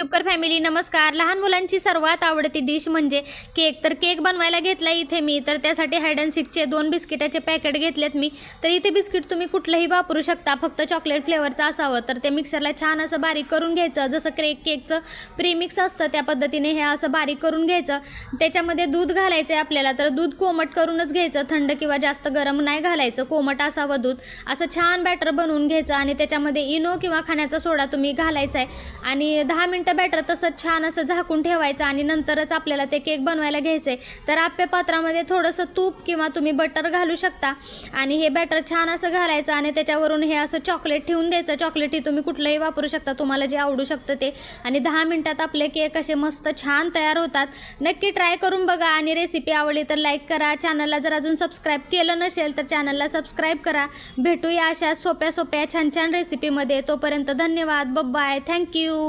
यूट्यूबकर family नमस्कार. लहान मुलांची सर्वात आवडती डिश म्हणजे केक. तर केक बनवायला घेतला इथे मी. तर त्यासाठी हाईड अँड सीकचे 2 बिस्किटाचे पॅकेट घेतलेत मी. तर इथे बिस्किट तुम्ही कुठलंही वापरू शकता, फक्त चॉकलेट फ्लेवरचं असावं. तर ते मिक्सरला छान असं बारीक करून घ्यायचं, जसं केकचं प्रीमिक्स असतं त्या पद्धतीने हे असं बारीक करून घ्यायचं. त्याच्यामध्ये दूध घालायचं आहे आपल्याला. तर दूध कोमट करूनच घ्यायचं, थंड किंवा जास्त गरम नाही घालायचं, कोमट असावं दूध. असं छान बॅटर बनवून घ्यायचं आणि त्याच्यामध्ये इनो किंवा खाण्याचा सोडा तुम्ही घालायचा आहे आणि 10 मिनटं बॅटर तसंच छान असं झाकून ठेवायचं आणि नंतरच आपल्याला ते केक बनवायला घ्यायचं आहे. तर आप्पे पात्रामध्ये थोडंसं तूप किंवा तुम्ही बटर घालू शकता आणि हे बॅटर छान असं घालायचं आणि त्याच्यावरून हे असं चॉकलेट ठेवून द्यायचं. चॉकलेट ही तुम्ही कुठलंही वापरू शकता, तुम्हाला जे आवडू शकतं ते. आणि 10 मिनटात आपले केक असे मस्त छान तयार होतात. नक्की ट्राय करून बघा आणि रेसिपी आवडली तर लाईक करा. चॅनलला जर अजून सबस्क्राईब केलं नसेल तर चॅनलला सबस्क्राईब करा. भेटूया अशा सोप्या छान रेसिपीमध्ये. तोपर्यंत धन्यवाद. बाय. थँक्यू.